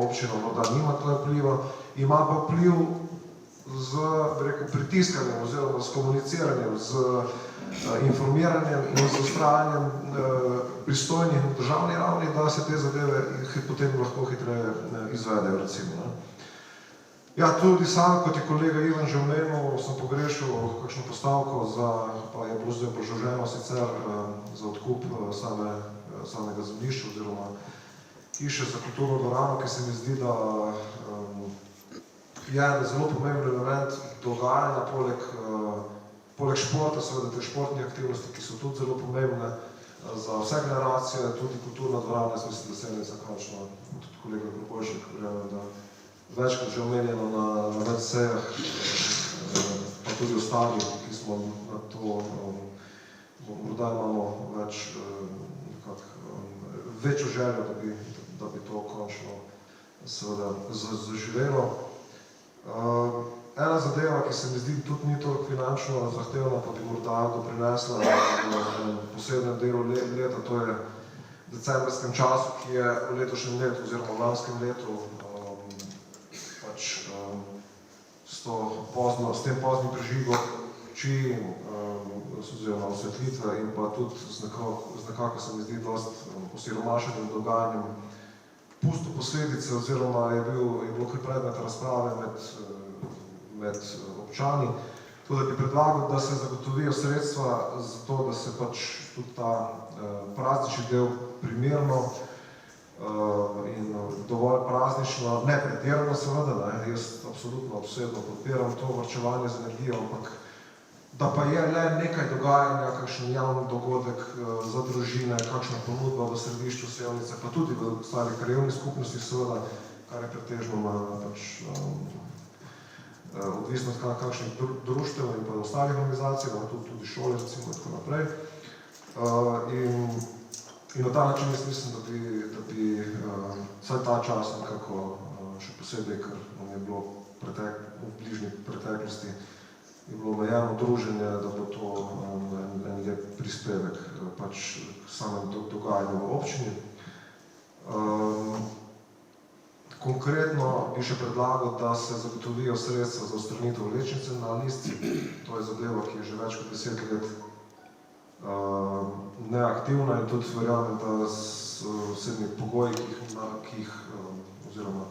občina morda nima tukaj vpliva, ima pa vpliv z pritiskanjem oziroma s komuniciranjem, z informiranjem in z ustrajanjem pristojnih na državni ravni, da se te zadeve potem lahko hitreje izvedejo, recimo. Ja, tudi sam, kot je kolega Ivan že omenil, sem pogrešal kakšno postavko pa je bilo zdaj požoženo sicer za odkup samega zemljišča oziroma hiše za kulturno dvorano, ki se mi zdi, da je zelo pomemben element dogajanja poleg športa, seveda te športne aktivnosti, ki so tudi zelo pomembne za vse generacije, tudi kulturna dvorana, jaz mislim, da se je končno, tudi kolega Grbojšek, verjamem, da večkrat že omenjeno na več sejah, pa tudi ostali, ki smo na to, morda imamo večjo željo, da bi to končno seveda zaživelo. Ena zadeva, ki se mi zdi tudi ni toliko finančno zahtevna, pa bi morda doprinesla v posebnem delu leta, to je v decembrskem času, ki je v letošnjem letu oziroma v lanskem letu s tem poznim prežigom luči oziroma osvetlitve in pa tudi z nekako se mi zdi dosti osiromašenim dogajanjem pustil posledice oziroma je bilo kar predmet razprave med občani. Tako da bi predlagal, da se zagotovijo sredstva za to, da se pač tudi ta praznični del primerno in dovolj praznično, ne pretirano seveda, jaz absolutno obsedno podpiram to varčevanje z energijo, ampak da pa je le nekaj dogajanja, kakšen javni dogodek za družine, kakšna ponudba v središču Sevnice, pa tudi v ostalih krajevnih skupnostih seveda, kar je pretežno odvisno od kakšnih društev in pa ostalih organizacij, tudi šole recimo in tako naprej. In na ta način jaz mislim, da bi vsaj ta čas nekako še posebej, ker nam je bilo v bližnji preteklosti je bilo omejeno druženje, da bo to en lep prispevek pač samem dogajanju v občini. Konkretno bi še predlagal, da se zagotovijo sredstva za odstranitev vlečnice na Listci. To je zadeva, ki je že več kot 10 let neaktivna in tudi verjamem, da s vsemi pogoji, oziroma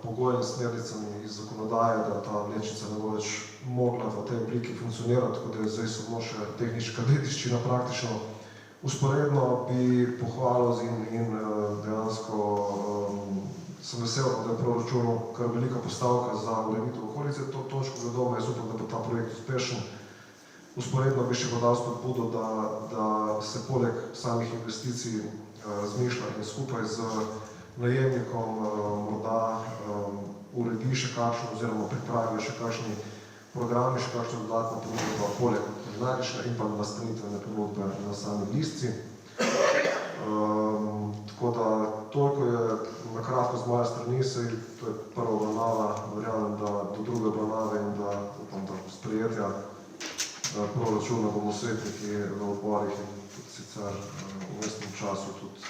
pogoji in smernicami iz zakonodaje, da ta vlečnica ne bo več mogla v tej obliki funkcionirati, tako da je zdaj samo še tehnička dediščina praktično. Usporedno bi pohvalil in dejansko sem vesel, da je v proračunu kar velika postavka za ureditev okolice Tončkovega doma. Jaz upam, da bo ta projekt uspešen. Usporedno bi še podal spodbudo, da se poleg samih investicij razmišlja in skupaj z najemnikom morda uredi še kakšno oziroma pripravijo še kakšni programi, še kakšno dodatno ponudbo poleg kulinarične in pa nastanitvene ponudbe na sami Listci. Tako da toliko je na kratko z moje strani, saj to je prva obravnava, verjamem, da do druge obravnave in da upam, da sprejetja proračuna bomo svetniki v odborih in tudi sicer v mestnem času tudi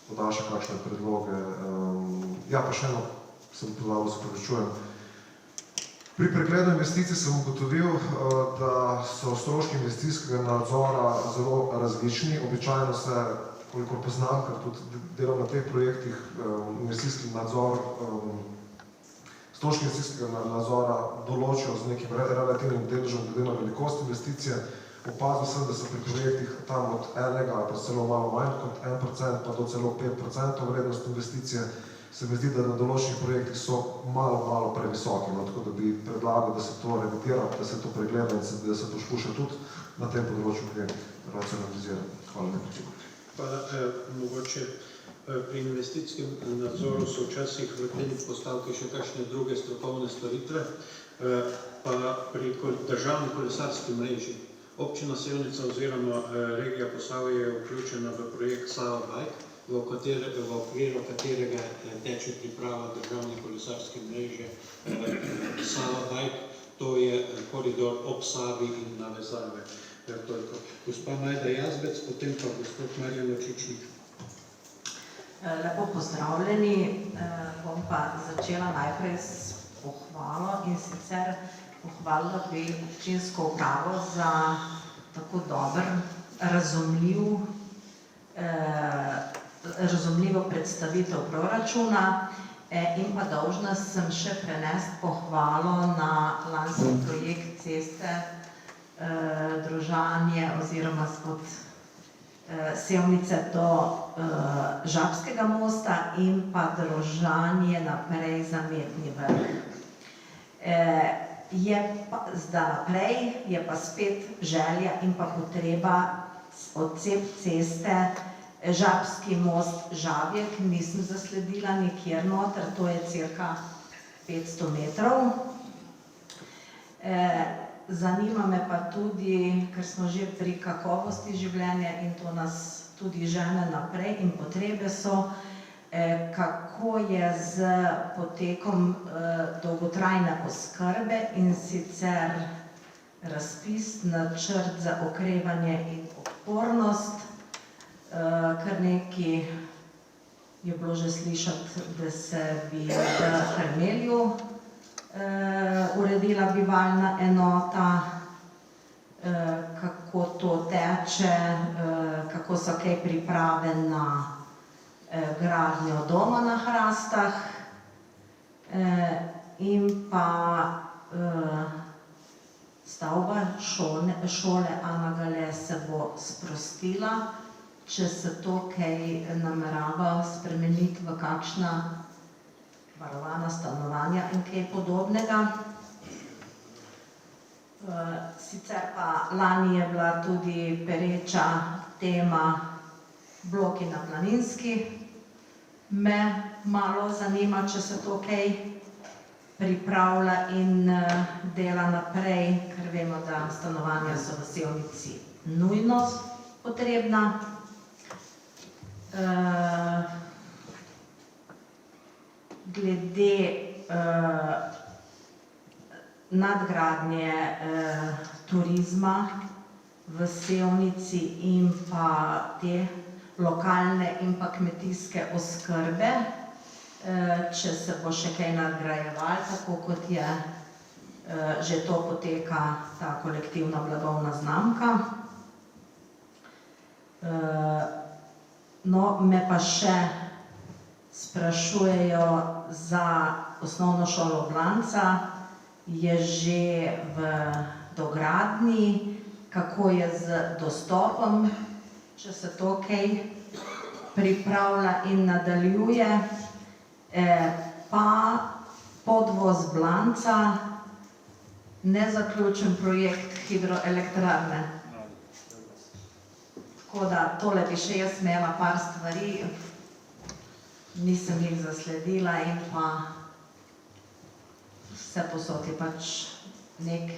podal še kakšne predloge. Ja, pa še eno sem podal, se pravičujem. Pri pregledu investicij sem ugotovil, da so stroški investicijskega nadzora zelo različni. Običajno se, kolikor poznam, ker tudi delam na teh projektih, stroški investicijskega nadzora določijo z nekim relativnim deležem glede na velikost investicije. Opazil sem, da so pri projektih tam od 1 ali pa celo malo manj kot 1% pa do celo 5% vrednost investicije. Se mi zdi, da na določenih projektih so malo previsoki, tako da bi predlagal, da se to revidira, da se to pregleda in da se poskuša tudi na tem področju racionalizirati. Hvala lepa. Pa mogoče pri investicijskem nadzoru so včasih v tej postavki še kakšne druge strokovne storitve, pa pri državni kolesarski mreži. Občina Sevnica oziroma regija Posavje je vključena v projekt Sava Bike, v okviru katerega teče priprava državne kolesarske mreže Sava Bike, to je koridor ob Savi in navezave. Gospa Majda Jazbec, potem pa gospod Marjan Očičnik. Lepo pozdravljeni. Bom pa začela najprej s pohvalo, in sicer pohvalila bi občinsko upravo za tako dober, razumljivo predstavitev proračuna in pa dolžna sem še prenesti pohvalo na lanski projekt ceste Drožanje oziroma od Sevnice do Žabskega mosta in pa Drožanje naprej za Mednji Vrh. Za naprej je pa spet želja in pa potreba odcep ceste Žabski most Žabjek, nisem zasledila nikjer noter, to je cirka 500 metrov. Zanima me pa tudi, ker smo že pri kakovosti življenja in to nas tudi žene naprej in potrebe so, kako je z potekom dolgotrajne oskrbe in sicer razpis, načrt za okrevanje in odpornost. Kar nekaj je bilo že slišati, da se bi v Hrmelju uredila bivalna enota, kako to teče, kako so kaj priprave na gradnjo doma na Hrastah in pa stavba šole Ana Gale se bo sprostila, če se to kaj namerava spremeniti v kakšna varovana stanovanja in kaj podobnega. Sicer pa lani je bila tudi pereča tema bloki na Planinski. Me malo zanima, če se to kaj pripravlja in dela naprej, ker vemo, da stanovanja so v Sevnici nujno potrebna. Glede nadgradnje turizma v Sevnici in pa te lokalne in pa kmetijske oskrbe, če se bo še kaj nadgrajevalo, tako kot je že to poteka ta kolektivna blagovna znamka. No, me pa še sprašujejo za osnovno šolo Blanca, je že v dogradnji, kako je z dostopom, če se to kaj pripravlja in nadaljuje, pa podvoz Blanca, nezaključen projekt hidroelektrarne. Tako da tole bi še jaz imela par stvari, nisem jih zasledila in pa vse posod je pač nek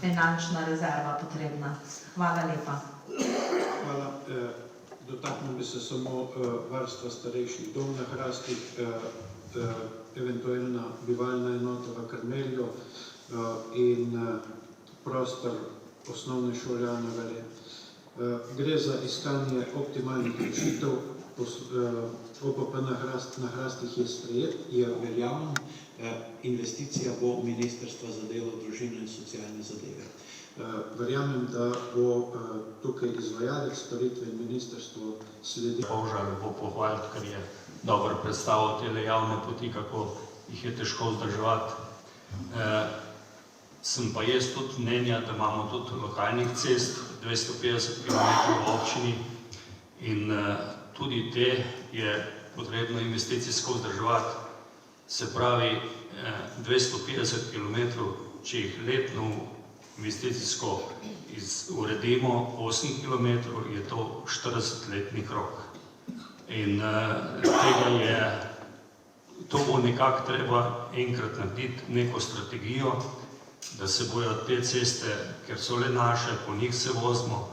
finančna rezerva potrebna. Hvala lepa. Hvala. Dotaknil bi se samo varstva starejših dom na Hrastih, eventualna bivalna enota v Hrmelju in prostor osnovne šole Ana Gale. Gre za iskanje optimalnih rešitev. OPP na Hrastih je sprejet, je veljaven, investicija bo Ministrstva za delo, družino in socialne zadeve. Verjamem, da bo tukaj izvajalec storitve in ministrstvo sledilo. Polža lepo pohvaliti, ker je dobro predstavil tele javne poti, kako jih je težko vzdrževati. Sem pa jaz tudi mnenja, da imamo tudi lokalnih cest, 250 km v občini in tudi te je potrebno investicijsko vzdrževati. Se pravi, 250 km, če jih letno investicijsko uredimo, 8 km, je to 40-letni krog. In to bo nekako treba enkrat narediti neko strategijo, da se bojo te ceste, ker so le naše, po njih se vozimo,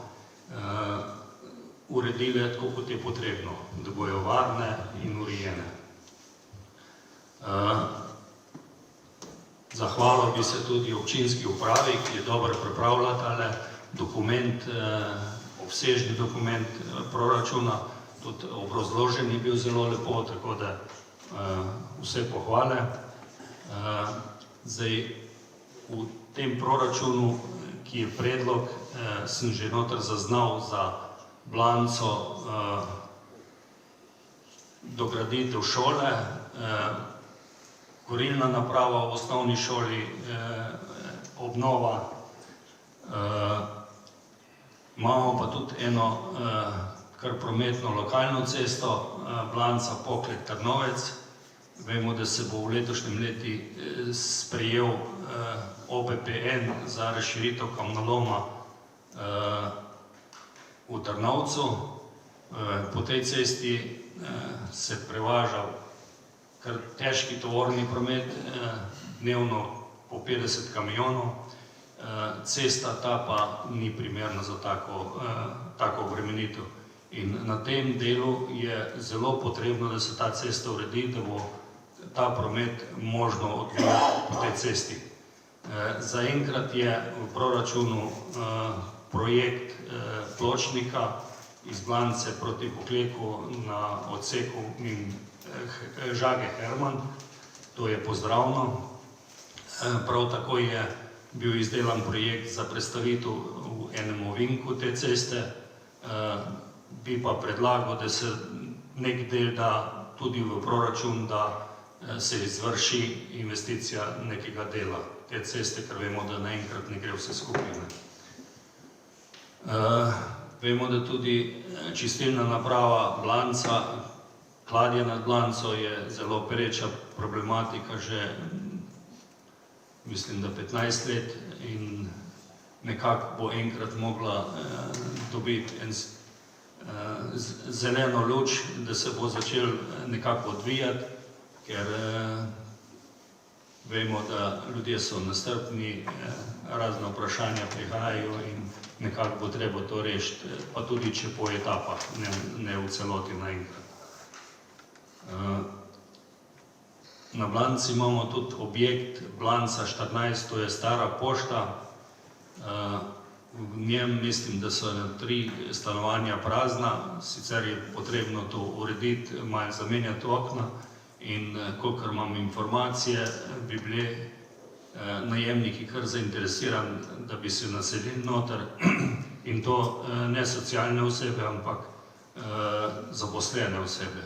uredile tako, kot je potrebno, da bojo varne in urejene. Zahvalil bi se tudi občinski upravi, ki je dobro pripravila tale dokument obsežni dokument proračuna, tudi obrazložen je bil zelo lepo, tako da vse pohvale. Zdaj, v tem proračunu, ki je predlog, sem že noter zaznal za bilanco dograditev šole, kurilna naprava v osnovni šoli, obnova. Imamo pa tudi eno kar prometno lokalno cesto, bilanca Poklek-Trnovec. Vemo, da se bo v letošnjem letu sprejel OPPN za razširitev kamnoloma v Trnovcu. Po tej cesti se prevaža kar težki tovorni promet, dnevno po 50 kamionov. Cesta ta pa ni primerna za tako obremenitev. In na tem delu je zelo potrebno, da se ta cesta uredi, da bo ta promet možno odvijati po tej cesti. Zaenkrat je v proračunu projekt pločnika iz Blance proti Pokleku na odseku Žage-Herman. To je pozdravno. Prav tako je bil izdelan projekt za prestavitev v enem ovinku te ceste. Bi pa predlagal, da se nek del da tudi v proračun, da se izvrši investicija nekega dela te ceste, ker vemo, da naenkrat ne gre vse skupaj. Vemo, da tudi čistilna naprava Blanca, Kladje nad Blanco je zelo pereča problematika že, mislim, da 15 let in nekako bo enkrat mogla dobiti zeleno luč, da se bo začel nekako odvijati, ker vemo, da ljudje so nestrpni, razne vprašanja prihajajo in nekako bo treba to rešiti, pa tudi če po etapah, ne v celoti naenkrat. Na Blanci imamo tudi objekt Blanca 14, to je stara pošta. V njem mislim, da so 3 stanovanja prazna, sicer je potrebno to urediti, malo zamenjati okna in kolikor imam informacije, bi bili najemniki kar zainteresirani, da bi se naselili noter in to ne socialne osebe, ampak zaposlene osebe.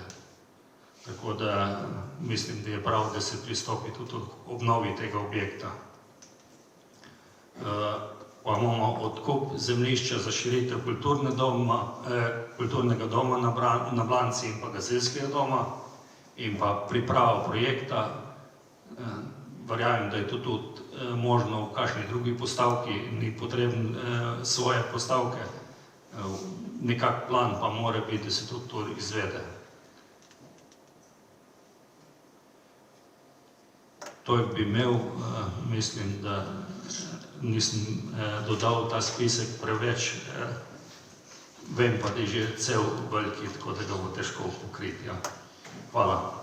Tako da mislim, da je prav, da se pristopi tudi obnovi tega objekta. Pa imamo odkup zemljišča za širitev kulturnega doma na Blanci in pa gasilskega doma in pa pripravo projekta. Verjamem, da je to tudi možno v kakšni drugi postavki, ni potreben svoje postavke. Nekak plan pa mora biti, da se tudi to izvede. To bi imel, mislim, da nisem dodal ta spisek preveč, vem pa, da je že cel veliki, tako da ga bo težko pokriti. Hvala.